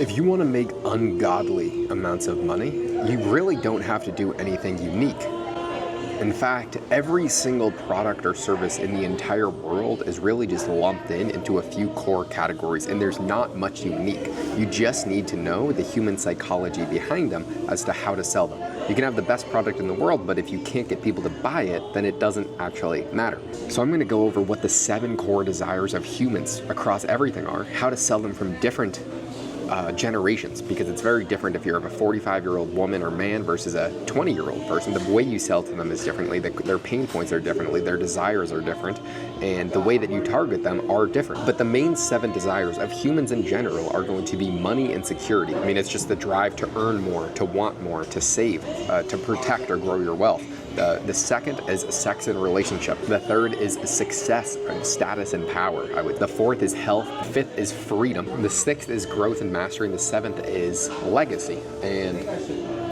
If you want to make ungodly amounts of money, you really don't have to do anything unique. In fact, every single product or service in the entire world is really just lumped into a few core categories, and there's not much unique. You just need to know the human psychology behind them as to how to sell them. You can have the best product in the world, but if you can't get people to buy it, then it doesn't actually matter. So I'm going to go over what the 7 core desires of humans across everything are, how to sell them from different generations, because it's very different if you're a 45-year-old woman or man versus a 20-year-old person. The way you sell to them is differently, their pain points are differently, their desires are different, and the way that you target them are different. But the main 7 desires of humans in general are going to be money and security. I mean, it's just the drive to earn more, to want more, to save, to protect or grow your wealth. The second is sex and relationship. The third is success and status and power. The fourth is health. The 5th is freedom. The 6th is growth and mastery. And the 7th is legacy. And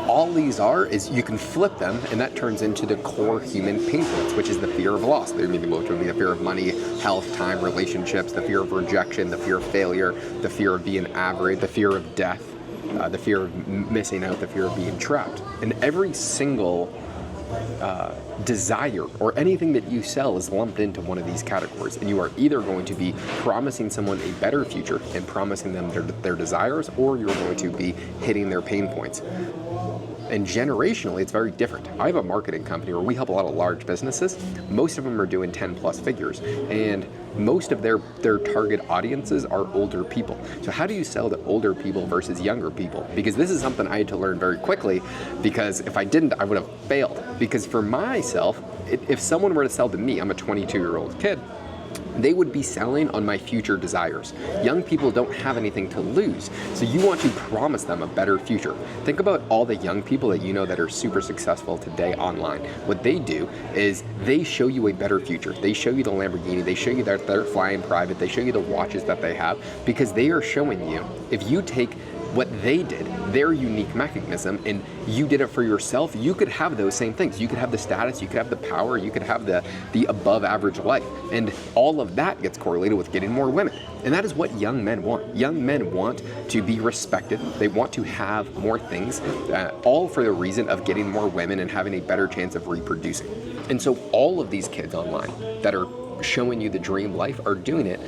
all these is you can flip them, and that turns into the core human pain points, which is the fear of loss. There may be the fear of money, health, time, relationships, the fear of rejection, the fear of failure, the fear of being average, the fear of death, the fear of missing out, the fear of being trapped. And every single desire or anything that you sell is lumped into one of these categories, and you are either going to be promising someone a better future and promising them their desires, or you're going to be hitting their pain points. And generationally, it's very different. I have a marketing company where we help a lot of large businesses. Most of them are doing 10 plus figures, and most of their target audiences are older people. So how do you sell to older people versus younger people? Because this is something I had to learn very quickly, because if I didn't, I would have failed. Because for myself, if someone were to sell to me, I'm a 22-year-old kid, they would be selling on my future desires. Young people don't have anything to lose, so you want to promise them a better future. Think about all the young people that you know that are super successful today online. What they do is they show you a better future. They show you the Lamborghini, they show you that they're flying private, they show you the watches that they have, because they are showing you, if you take what they did, their unique mechanism, and you did it for yourself, you could have those same things. You could have the status, you could have the power, you could have the above average life. And all of that gets correlated with getting more women. And that is what young men want. Young men want to be respected. They want to have more things, all for the reason of getting more women and having a better chance of reproducing. And so all of these kids online that are showing you the dream life are doing it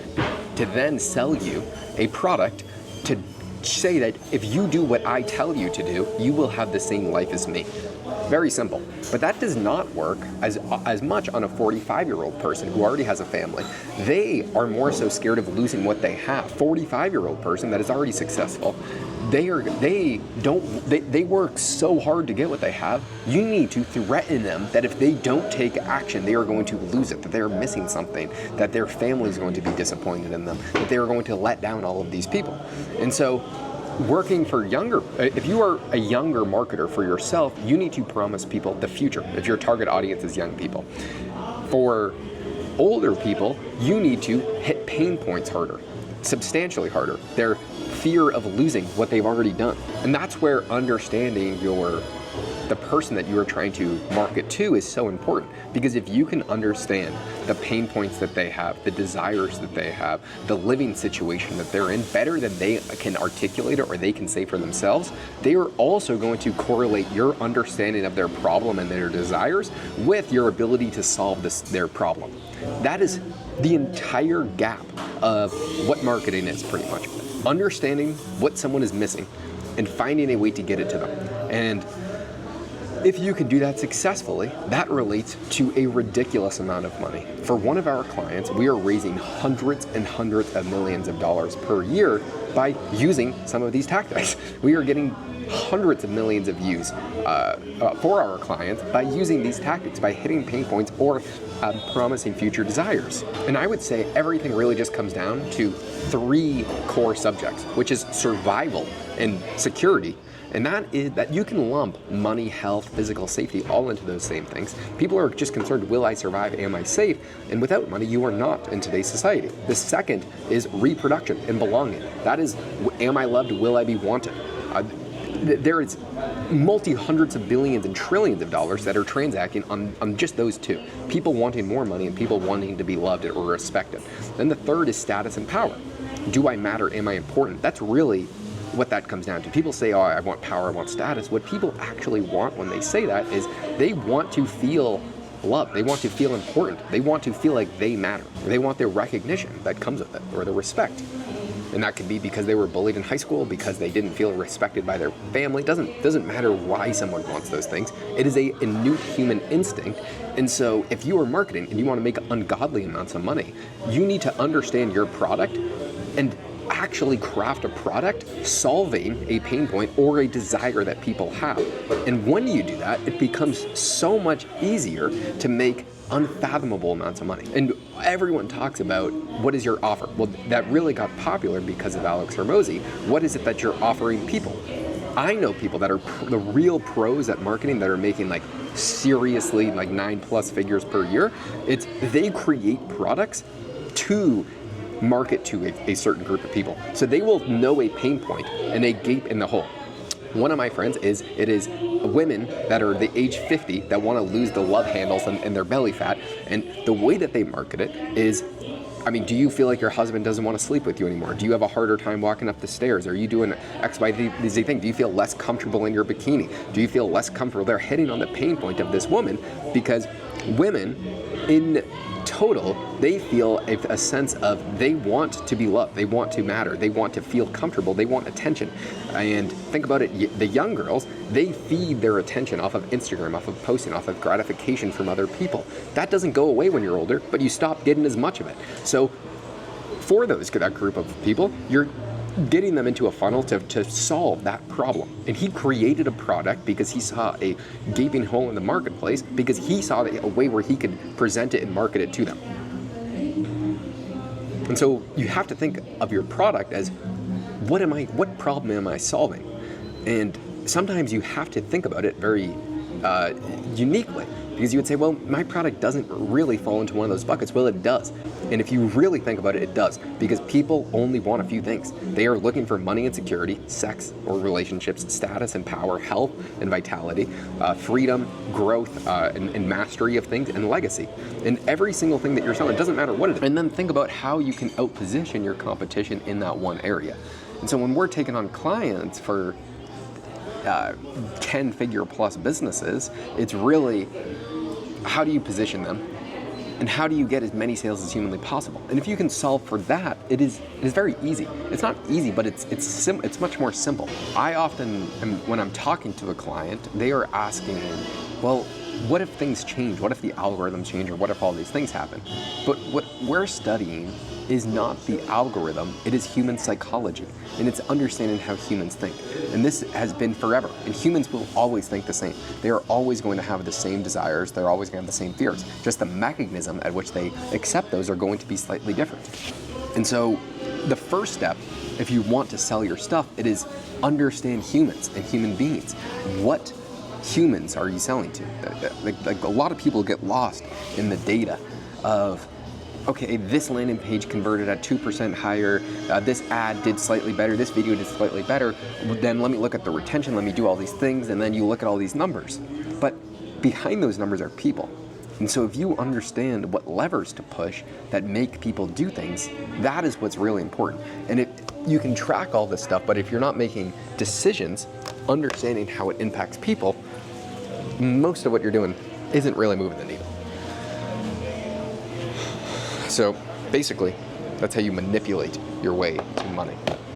to then sell you a product to say that if you do what I tell you to do, you will have the same life as me. Very simple. But that does not work as much on a 45-year-old person who already has a family. They are more so scared of losing what they have. 45-year-old person that is already successful, they work so hard to get what they have. You need to threaten them that if they don't take action, they are going to lose it, that they are missing something, that their family is going to be disappointed in them, that they are going to let down all of these people. And so working for if you are a younger marketer for yourself, you need to promise people the future if your target audience is young people. For older people, you need to hit pain points harder, substantially harder. Their fear of losing what they've already done. And that's where understanding the person that you are trying to market to is so important, because if you can understand the pain points that they have, the desires that they have, the living situation that they're in better than they can articulate it or they can say for themselves, they are also going to correlate your understanding of their problem and their desires with your ability to solve their problem. That is the entire gap of what marketing is, pretty much. Understanding what someone is missing and finding a way to get it to them. And if you can do that successfully, that relates to a ridiculous amount of money. For one of our clients, we are raising hundreds and hundreds of millions of dollars per year by using some of these tactics. We are getting hundreds of millions of views for our clients by using these tactics, by hitting pain points or promising future desires. And I would say everything really just comes down to 3 core subjects, which is survival and security. And that is that you can lump money, health, physical safety all into those same things. People are just concerned, will I survive? Am I safe? And without money, you are not in today's society. The second is reproduction and belonging. That is, am I loved? Will I be wanted? There is multi-hundreds of billions and trillions of dollars that are transacting on just those 2. People wanting more money and people wanting to be loved or respected. Then the third is status and power. Do I matter? Am I important? That's really what that comes down to. People say, oh, I want power, I want status. What people actually want when they say that is they want to feel loved. They want to feel important. They want to feel like they matter. They want their recognition that comes with it, or the respect. And that could be because they were bullied in high school, because they didn't feel respected by their family. Doesn't matter why someone wants those things. It is a innate human instinct. And so if you are marketing and you want to make ungodly amounts of money, you need to understand your product and actually craft a product solving a pain point or a desire that people have. And when you do that, it becomes so much easier to make unfathomable amounts of money. And everyone talks about, what is your offer? Well, that really got popular because of Alex Hormozi. What is it that you're offering people? I know people that are the real pros at marketing that are making like seriously like 9+ figures per year. They create products to market to a certain group of people. So they will know a pain point and a gap in the hole. One of my friends is women that are the age 50 that want to lose the love handles and their belly fat. And the way that they market it is, I mean, do you feel like your husband doesn't want to sleep with you anymore? Do you have a harder time walking up the stairs? Are you doing X, Y, Z thing? Do you feel less comfortable in your bikini? Do you feel less comfortable? They're hitting on the pain point of this woman, because women in total, they feel a sense of they want to be loved, they want to matter, they want to feel comfortable, they want attention. And think about it, the young girls, they feed their attention off of Instagram, off of posting, off of gratification from other people. That doesn't go away when you're older, but you stop getting as much of it. So for that group of people, you're getting them into a funnel to solve that problem. And he created a product because he saw a gaping hole in the marketplace, because he saw a way where he could present it and market it to them. And so you have to think of your product as, what problem am I solving? And sometimes you have to think about it very uniquely, because you would say, well, my product doesn't really fall into one of those buckets. Well, it does. And if you really think about it, it does, because people only want a few things. They are looking for money and security, sex or relationships, status and power, health and vitality, freedom, growth, and mastery of things, and legacy. And every single thing that you're selling, it doesn't matter what it is. And then think about how you can outposition your competition in that one area. And so when we're taking on clients for 10-figure plus businesses, it's really, how do you position them, and how do you get as many sales as humanly possible? And if you can solve for that, it is very easy. It's not easy, but it's much more simple. I often, when I'm talking to a client, they are asking, well, what if things change? What if the algorithms change? Or what if all these things happen? But what we're studying is not the algorithm, it is human psychology, and it's understanding how humans think. And this has been forever, and humans will always think the same. They are always going to have the same desires, they're always going to have the same fears. Just the mechanism at which they accept those are going to be slightly different. And so the first step, if you want to sell your stuff, it is understand humans and human beings. What humans are you selling to? Like a lot of people get lost in the data of, okay, this landing page converted at 2% higher, this ad did slightly better, this video did slightly better, then let me look at the retention, let me do all these things, and then you look at all these numbers. But behind those numbers are people. And so if you understand what levers to push that make people do things, that is what's really important. And you can track all this stuff, but if you're not making decisions, understanding how it impacts people, most of what you're doing isn't really moving the needle. So basically, that's how you manipulate your way to money.